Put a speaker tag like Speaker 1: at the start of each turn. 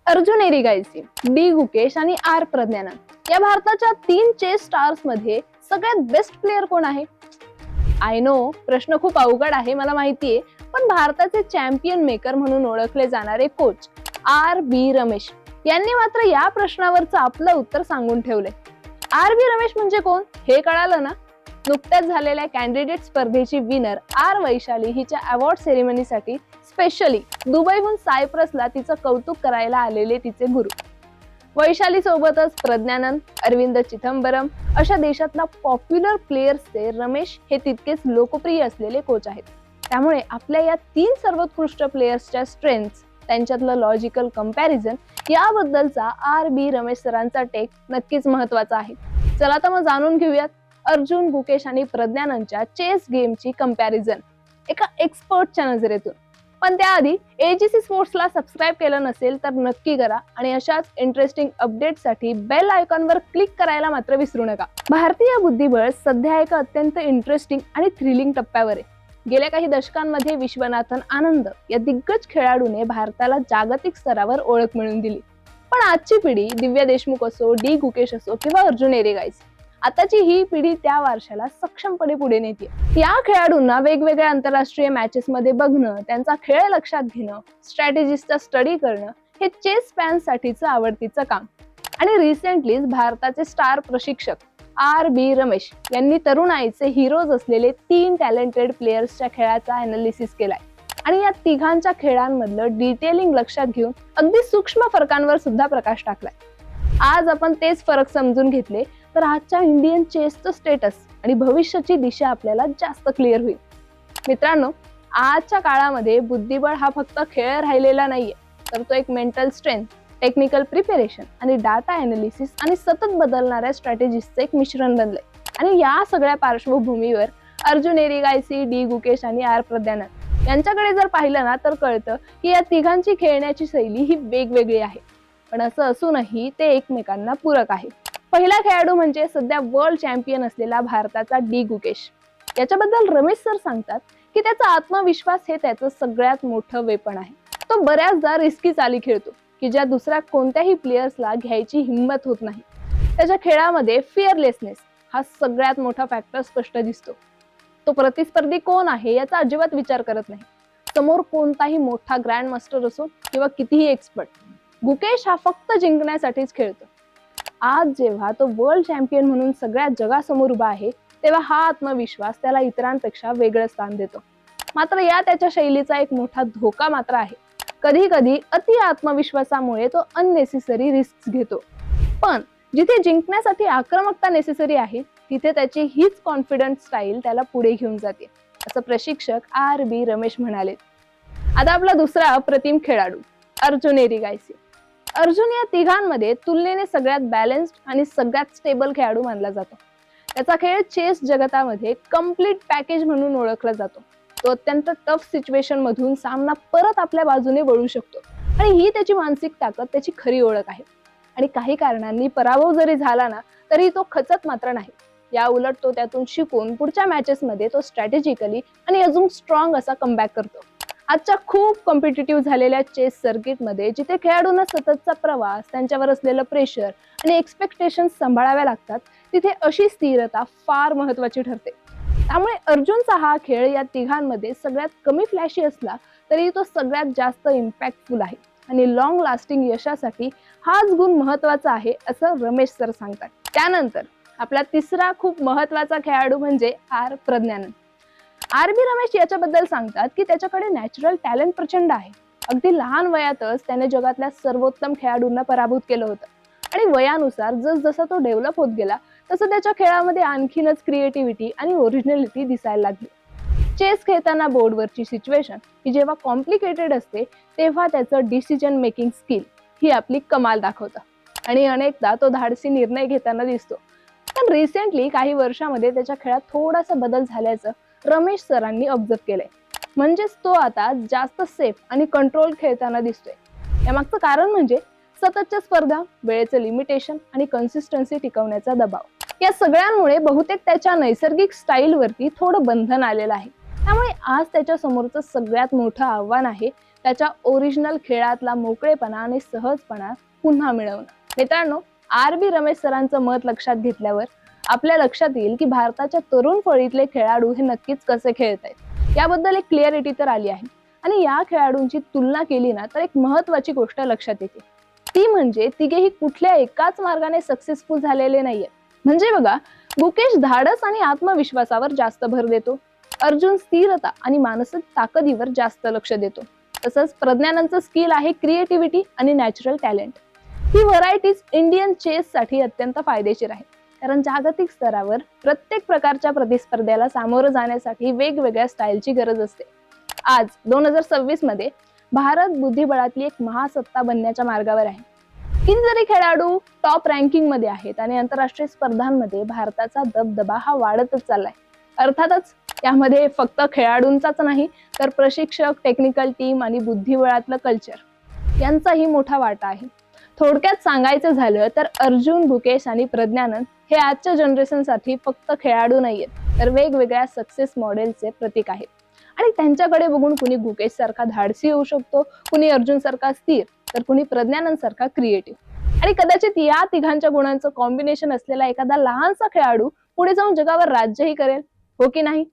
Speaker 1: Arjun एरिगायसी, D Gukesh आणि R Pragyanand या भारताच्या 3 चेस स्टार्स मध्ये सगळ्यात बेस्ट प्लेयर कोण आहे? आय नो, प्रश्न खूप अवघड आहे मला माहितीये, पण भारताचे चॅम्पियन मेकर म्हणून ओळखले जाणारे कोच आर बी रमेश यांनी मात्र या प्रश्नावरचं आपलं उत्तर सांगून ठेवले. आर बी रमेश म्हणजे कोण हे कळालं ना? नुकत्याच झालेल्या कॅन्डिडेट स्पर्धेची विनर आर वैशाली हिच्या अवॉर्ड सेरेमनीसाठी स्पेशली दुबईहून सायप्रसला तिचं कौतुक करायला आलेले तिचे गुरु. वैशाली सोबतच प्रज्ञानंद, अरविंद चिदंबरम अशा देशातला पॉप्युलर प्लेयर्सचे रमेश हे तितकेच लोकप्रिय असलेले कोच आहेत. त्यामुळे आपल्या या 3 सर्वोत्कृष्ट प्लेयर्सच्या स्ट्रेंथ्स, त्यांच्यातलं लॉजिकल कंपॅरिझन याबद्दलचा आर बी रमेश सरांचा टेक नक्कीच महत्वाचा आहे. चला तर मग जाणून घेऊयात अर्जुन, गुकेश आणि प्रज्ञानंदच्या चेस गेमची कंपॅरिझन एका एक्सपर्टच्या नजरेतून. पण त्याआधी एजीसी स्पोर्ट्सला सबस्क्राईब केलं नसेल तर नक्की करा आणि अशाच इंटरेस्टिंग अपडेटसाठी बेल आयकॉनवर क्लिक करायला मात्र विसरू नका. भारतीय बुद्धिबळ सध्या एका अत्यंत इंटरेस्टिंग आणि थ्रिलिंग टप्प्यावर आहे. गेल्या काही दशकांमध्ये विश्वनाथन आनंद या दिग्गज खेळाडूने भारताला जागतिक स्तरावर ओळख मिळवून दिली. पण आजची पिढी, दिव्या देशमुख असो, डी गुकेश असो किंवा अर्जुन एरिगायसी, आताची ही पिढी त्या वारशाला सक्षमपणे पुढे नेते. या खेळाडूंना वेगवेगळ्या आंतरराष्ट्रीय मॅचेस मध्ये बघणं, त्यांचा खेळ लक्षात घेणं, स्ट्रॅटेजिस्टचा स्टडी करणं हे चेस फॅन्स साठीचं आवडतीचं काम. आणि रिसेंटलीच भारताचे स्टार प्रशिक्षक आर बी रमेश यांनी तरुणाईचे हिरोज असलेले 3 टॅलेंटेड प्लेयर्सच्या खेळाचा अनालिसिस केलाय आणि या तिघांच्या खेळांमधलं डिटेलिंग लक्षात घेऊन अगदी सूक्ष्म फरकांवर सुद्धा प्रकाश टाकलाय. आज आपण तेच फरक समजून घेतले तर आजच्या इंडियन चेसचं स्टेटस आणि भविष्याची दिशा आपल्याला जास्त क्लिअर होईल. मित्रांनो, आजच्या काळामध्ये बुद्धिबळ हा फक्त खेळ राहिलेला नाहीये, तर तो एक मेंटल स्ट्रेंथ, टेक्निकल प्रिपरेशन आणि डाटा अनालिसिस आणि सतत बदलणाऱ्या स्ट्रॅटेजीजचं एक मिश्रण बनलंय. आणि या सगळ्या पार्श्वभूमीवर अर्जुन एरिगायसी, डी गुकेश आणि आर प्रज्ञानंद यांच्याकडे जर पाहिलं ना तर कळतं की या तिघांची खेळण्याची शैली ही वेगवेगळी आहे, पण असं असूनही ते एकमेकांना पूरक आहे. पहिला खेळाडू म्हणजे सध्या वर्ल्ड चॅम्पियन असलेला भारताचा डी गुकेश. याच्याबद्दल रमेश सर सांगतात की त्याचा आत्मविश्वास हे त्याचं सगळ्यात मोठं वेपन आहे. तो बऱ्याचदा रिस्की चाली खेळतो की ज्या दुसऱ्या कोणत्याही प्लेयर्सला घ्यायची हिंमत होत नाही. त्याच्या खेळामध्ये फिअरलेसनेस हा सगळ्यात मोठा फॅक्टर स्पष्ट दिसतो. तो प्रतिस्पर्धी कोण आहे याचा अजिबात विचार करत नाही. समोर कोणताही मोठा ग्रँड मास्टर असो किंवा कितीही एक्सपर्ट, गुकेश हा फक्त जिंकण्यासाठीच खेळतो. आज जेव्हा तो वर्ल्ड चॅम्पियन म्हणून सगळ्या जगासमोर उभा आहे तेव्हा हा आत्मविश्वास त्याला इतरांपेक्षा वेगळं स्थान देतो. मात्र या त्याच्या शैलीचा एक मोठा धोका मात्र आहे. कधी कधी अति आत्मविश्वासामुळे तो अननेसेसरी रिस्क घेतो. पण जिथे जिंकण्यासाठी आक्रमकता नेसेसरी आहे तिथे त्याची हीच कॉन्फिडंट स्टाईल त्याला पुढे घेऊन जाते, असं प्रशिक्षक आर बी रमेश म्हणाले. आता आपला दुसरा अप्रतिम खेळाडू अर्जुन एरिगायसी. अर्जुन या तिघांमध्ये तुलनेने सगळ्यात बॅलन्स्ड आणि सगळ्यात स्टेबल खेळाडू मानला जातो. त्याचा खेळ चेस जगतामध्ये कम्प्लीट पॅकेज म्हणून ओळखला जातो. तो अत्यंत टफ सिच्युएशन मधून सामना परत आपल्या बाजूने वळू शकतो आणि ही त्याची मानसिक ताकद, त्याची खरी ओळख आहे. आणि काही कारणांनी पराभव जरी झाला ना तरी तो खचत मात्र नाही. या उलट तो त्यातून शिकून पुढच्या मॅचेस मध्ये तो स्ट्रॅटेजिकली आणि अजून स्ट्रॉंग असा कमबॅक करतो. आजच्या खूप कॉम्पिटिटिव्ह झालेल्या चेस सर्किटमध्ये जिथे खेळाडूंना सततचा प्रवास, त्यांच्यावर असलेलं प्रेशर आणि एक्सपेक्टेशन्स सांभाळाव्या लागतात, तिथे अशी स्थिरता फार महत्वाची ठरते. त्यामुळे अर्जुनचा हा खेळ या तिघांमध्ये सगळ्यात कमी फ्लॅशी असला तरी तो सगळ्यात जास्त इम्पॅक्टफुल आहे आणि लॉंग लास्टिंग यशासाठी हाच गुण महत्वाचा आहे, असं रमेश सर सांगतात. त्यानंतर आपला तिसरा खूप महत्वाचा खेळाडू म्हणजे R Praggnanandhaa. R B Ramesh याच्याबद्दल सांगतात की त्याच्याकडे नॅचरल टॅलेंट प्रचंड आहे. अगदी लहान वयातच त्याने जगातल्या सर्वोत्तम खेळाडूंना पराभूत केलं होतं आणि वयानुसार जसजसा तो डेव्हलप होत गेला तसं त्याच्या खेळामध्ये आणखीनच क्रिएटिव्हिटी आणि ओरिजिनॅलिटी दिसायला लागली. चेस खेळताना बोर्डवरची सिच्युएशन ही जेव्हा कॉम्प्लिकेटेड असते तेव्हा त्याचं डिसिजन मेकिंग स्किल ही आपली कमाल दाखवतं आणि अनेकदा तो धाडसी निर्णय घेताना दिसतो. पण रिसेंटली काही वर्षामध्ये त्याच्या खेळात थोडासा बदल झाल्याचं रमेश सरांनी ऑब्झर्व केलंय. म्हणजेच तो आता जास्त सेफ आणि कंट्रोल खेळताना दिसतोय. यामागचं कारण म्हणजे सततच्या स्पर्धा, वेळेचं लिमिटेशन आणि कन्सिस्टन्सी टिकवण्याचा दबाव. या सगळ्यांमुळे बहुतेक त्याच्या नैसर्गिक स्टाईल वरती थोडं बंधन आलेलं आहे. त्यामुळे आज त्याच्या समोरचं सगळ्यात मोठं आव्हान आहे त्याच्या ओरिजिनल खेळातला मोकळेपणा आणि सहजपणा पुन्हा मिळवणं. मित्रांनो, RB रमेश सरांचं मत लक्षात घेतल्यावर आपल्या लक्षात येईल की भारताच्या तरुण फळीतले खेळाडू हे नक्कीच कसे खेळतायत याबद्दल एक क्लिअरिटी तर आली आहे. आणि या खेळाडूंची तुलना केली ना तर एक महत्वाची गोष्ट लक्षात येते, ती म्हणजे तिघेही कुठल्या एकाच मार्गाने सक्सेसफुल झालेले नाहीये. म्हणजे बघा, गुकेश धाडस आणि आत्मविश्वासावर जास्त भर देतो, अर्जुन स्थिरता आणि मानसिक ताकदीवर जास्त लक्ष देतो. तसंच प्रज्ञानंदचं स्किल आहे क्रिएटिव्हिटी आणि नॅचरल टॅलेंट. ही व्हरायटीज इंडियन चेस साठी अत्यंत फायदेशीर आहे, कारण जागतिक स्तरावर प्रत्येक प्रकारच्या प्रतिस्पर्ध्याला सामोरं जाण्यासाठी वेगवेगळ्या स्टाईलची गरज असते. आज 2026 मध्ये भारत बुद्धिबळातली एक महासत्ता बनण्याच्या मार्गावर आहे. कितीतरी खेळाडू टॉप रँकिंग मध्ये आहेत आणि आंतरराष्ट्रीय स्पर्धांमध्ये भारताचा दबदबा हा वाढतच चाललाय. अर्थातच यामध्ये फक्त खेळाडूंचाच नाही तर प्रशिक्षक, टेक्निकल टीम आणि बुद्धिबळातलं कल्चर यांचाही मोठा वाटा आहे. थोडक्यात सांगायचं झालं तर अर्जुन, गुकेश आणि प्रज्ञानंद हे आजच्या जनरेशनसाठी फक्त खेळाडू नाहीयेत, तर वेगवेगळ्या सक्सेस मॉडेलचे प्रतीक आहेत. आणि त्यांच्याकडे बघून कुणी गुकेश सारखा धाडसी होऊ शकतो, कुणी अर्जुन सारखा स्थिर, तर कुणी प्रज्ञानंद सारखा क्रिएटिव्ह. आणि कदाचित या तिघांच्या गुणांचं कॉम्बिनेशन असलेला एखादा लहानसा खेळाडू पुढे जाऊन जगावर राज्यही करेल, हो की नाही?